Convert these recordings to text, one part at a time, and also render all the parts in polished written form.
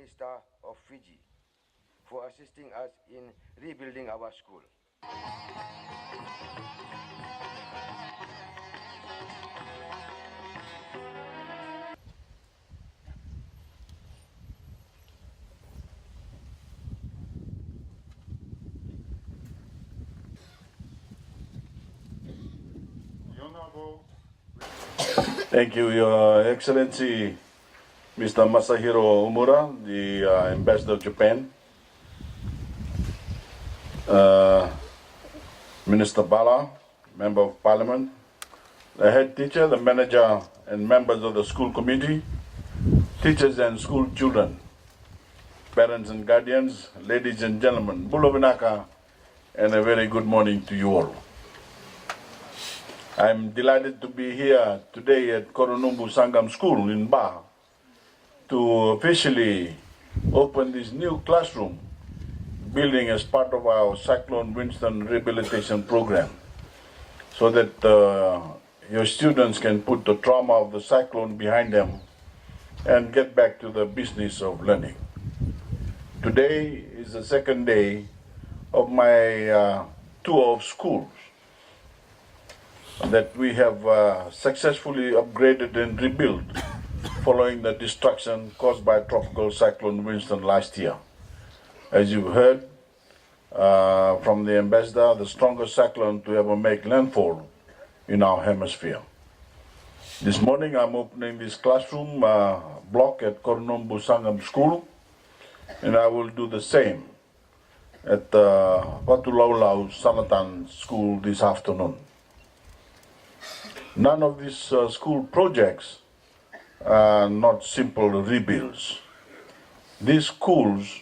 Minister of Fiji, for assisting us in rebuilding our school. Thank you, Your Excellency, Mr. Masahiro Omura, the Ambassador of Japan, Minister Bala, Member of Parliament, the head teacher, the manager, and members of the school committee, teachers and school children, parents and guardians, ladies and gentlemen, Bulovinaka, and a very good morning to you all. I'm delighted to be here today at Koronubu Sangam School in Ba to officially open this new classroom building as part of our Cyclone Winston rehabilitation program, so that your students can put the trauma of the cyclone behind them and get back to the business of learning. Today is the second day of my tour of schools that we have successfully upgraded and rebuilt following the destruction caused by Tropical Cyclone Winston last year. As you've heard from the ambassador, the strongest cyclone to ever make landfall in our hemisphere. This morning I'm opening this classroom block at Koronubu Sangam School, and I will do the same at Patulaulau Sanatan School this afternoon. None of these school projects are not simple rebuilds. These schools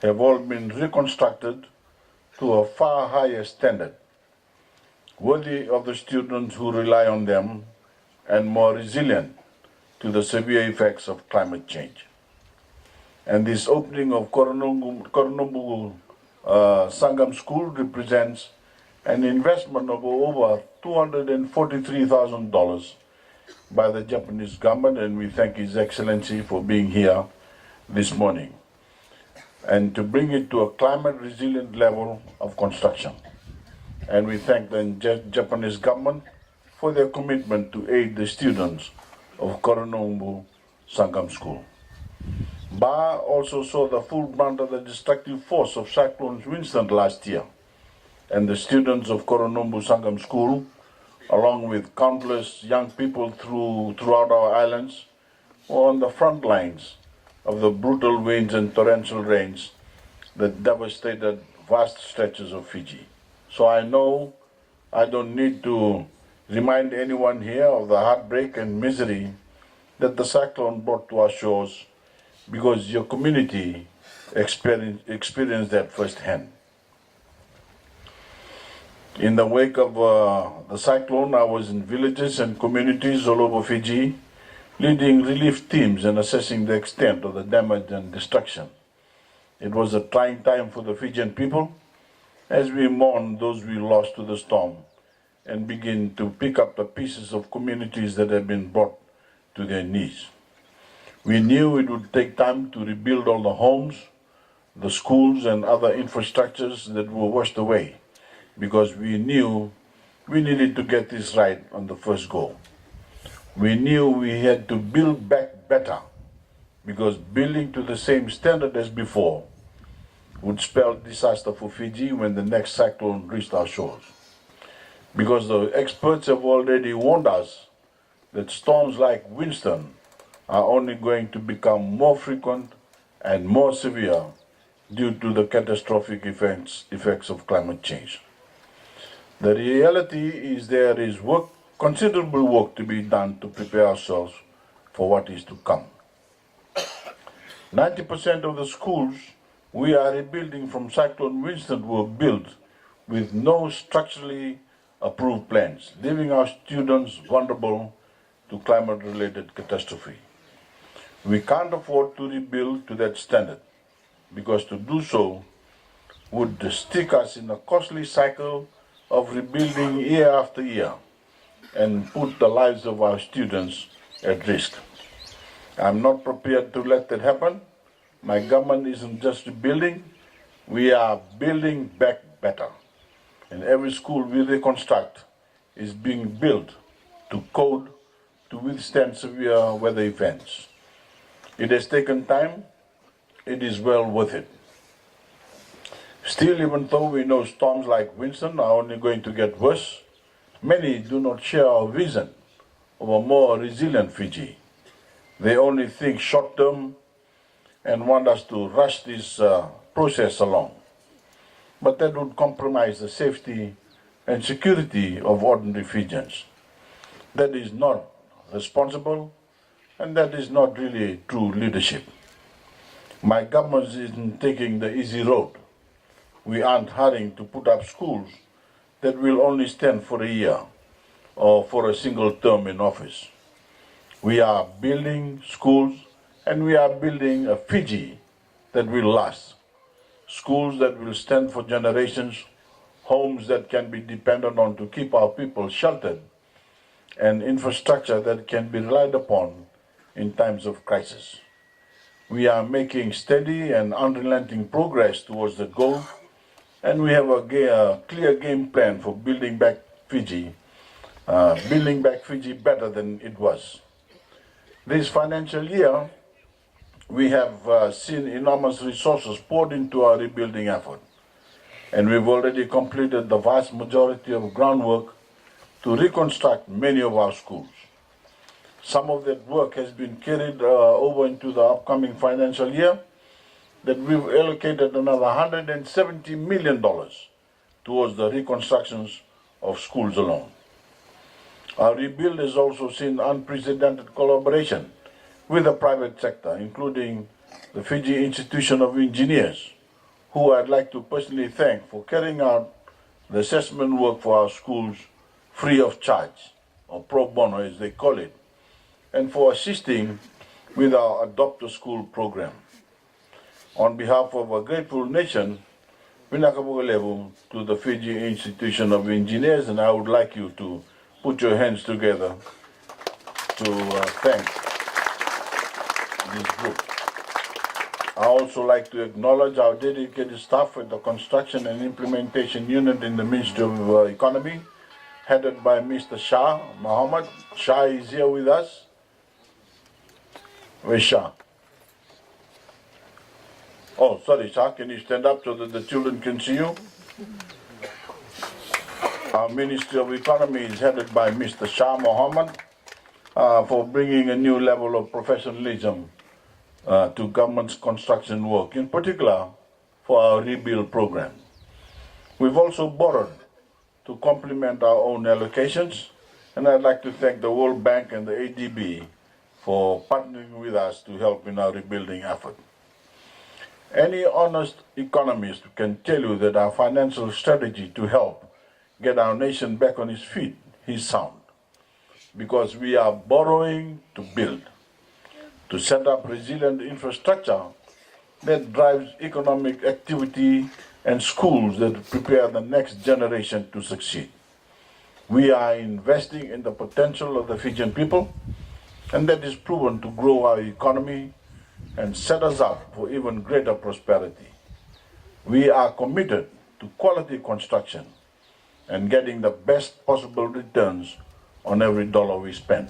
have all been reconstructed to a far higher standard, worthy of the students who rely on them and more resilient to the severe effects of climate change. And this opening of Koronubu Sangam School represents an investment of over $243,000 by the Japanese government, and we thank His Excellency for being here this morning, and to bring it to a climate resilient level of construction. And we thank the Japanese government for their commitment to aid the students of Koronubu Sangam School. Ba also saw the full brunt of the destructive force of Cyclone Winston last year, and the students of Koronubu Sangam School, along with countless young people throughout our islands, were on the front lines of the brutal winds and torrential rains that devastated vast stretches of Fiji. So I know I don't need to remind anyone here of the heartbreak and misery that the cyclone brought to our shores, because your community experienced that firsthand. In the wake of the cyclone, I was in villages and communities all over Fiji, leading relief teams and assessing the extent of the damage and destruction. It was a trying time for the Fijian people as we mourn those we lost to the storm and begin to pick up the pieces of communities that have been brought to their knees. We knew it would take time to rebuild all the homes, the schools and other infrastructures that were washed away, because we knew we needed to get this right on the first go. We knew we had to build back better, because building to the same standard as before would spell disaster for Fiji when the next cyclone reached our shores. Because the experts have already warned us that storms like Winston are only going to become more frequent and more severe due to the catastrophic effects of climate change. The reality is there is considerable work to be done to prepare ourselves for what is to come. 90% of the schools we are rebuilding from Cyclone Winston were built with no structurally approved plans, leaving our students vulnerable to climate-related catastrophe. We can't afford to rebuild to that standard, because to do so would stick us in a costly cycle of rebuilding year after year and put the lives of our students at risk. I'm not prepared to let that happen, my government isn't just rebuilding, we are building back better. And every school we reconstruct is being built to code to withstand severe weather events. It has taken time, it is well worth it. Still, even though we know storms like Winston are only going to get worse, many do not share our vision of a more resilient Fiji. They only think short term and want us to rush this process along. But that would compromise the safety and security of ordinary Fijians. That is not responsible, and that is not really true leadership. My government isn't taking the easy road. We aren't hurrying to put up schools that will only stand for a year or for a single term in office. We are building schools, and we are building a Fiji that will last. Schools that will stand for generations, homes that can be depended on to keep our people sheltered, and infrastructure that can be relied upon in times of crisis. We are making steady and unrelenting progress towards the goal, and we have a clear game plan for building back Fiji better than it was. This financial year, we have seen enormous resources poured into our rebuilding effort, and we've already completed the vast majority of groundwork to reconstruct many of our schools. Some of that work has been carried over into the upcoming financial year, that we've allocated another $170 million towards the reconstructions of schools alone. Our rebuild has also seen unprecedented collaboration with the private sector, including the Fiji Institution of Engineers, who I'd like to personally thank for carrying out the assessment work for our schools free of charge, or pro bono as they call it, and for assisting with our Adopt a School program. On behalf of a grateful nation, Vinakabugalebo to the Fiji Institution of Engineers, and I would like you to put your hands together to thank this group. I also like to acknowledge our dedicated staff at the Construction and Implementation Unit in the Ministry of Economy, headed by Mr. Shah Mohammed. Shah is here with us. Where's Shah? Oh, sorry, Shah, can you stand up so that the children can see you? Our Ministry of Economy is headed by Mr. Shah Mohammed for bringing a new level of professionalism to government's construction work, in particular for our rebuild program. We've also borrowed to complement our own allocations, and I'd like to thank the World Bank and the ADB for partnering with us to help in our rebuilding effort. Any honest economist can tell you that our financial strategy to help get our nation back on its feet is sound, because we are borrowing to build, to set up resilient infrastructure that drives economic activity and schools that prepare the next generation to succeed. We are investing in the potential of the Fijian people, and that is proven to grow our economy and set us up for even greater prosperity. We are committed to quality construction and getting the best possible returns on every dollar we spend.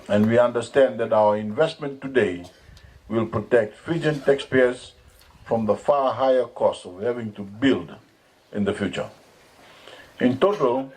And we understand that our investment today will protect Fijian taxpayers from the far higher cost of having to build in the future. In total,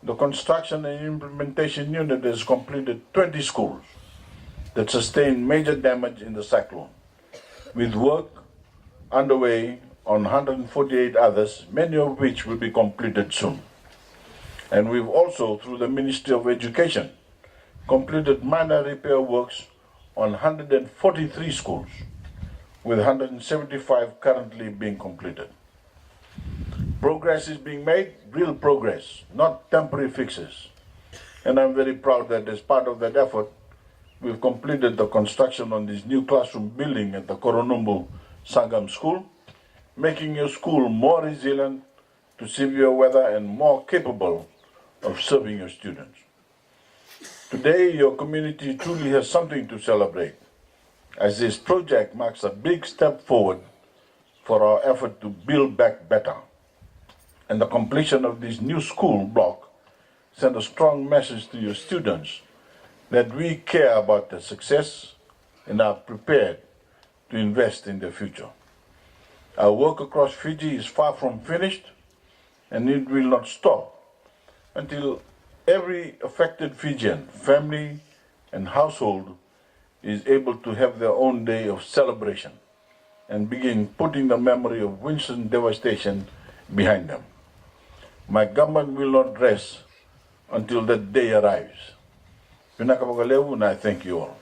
the Construction and Implementation Unit has completed 20 schools that sustained major damage in the cyclone, with work underway on 148 others, many of which will be completed soon. And we've also, through the Ministry of Education, completed minor repair works on 143 schools, with 175 currently being completed. Progress is being made, real progress, not temporary fixes. And I'm very proud that as part of that effort, we've completed the construction on this new classroom building at the Koronubu Sangam School, making your school more resilient to severe weather and more capable of serving your students. Today, your community truly has something to celebrate. as this project marks a big step forward for our effort to build back better. And the completion of this new school block send a strong message to your students that we care about their success and are prepared to invest in their future. Our work across Fiji is far from finished, and it will not stop until every affected Fijian family and household is able to have their own day of celebration and begin putting the memory of Winston devastation behind them. My government will not rest until that day arrives. Pinakapagalevu, and I thank you all.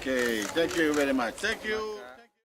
Okay, thank you very much. Thank you.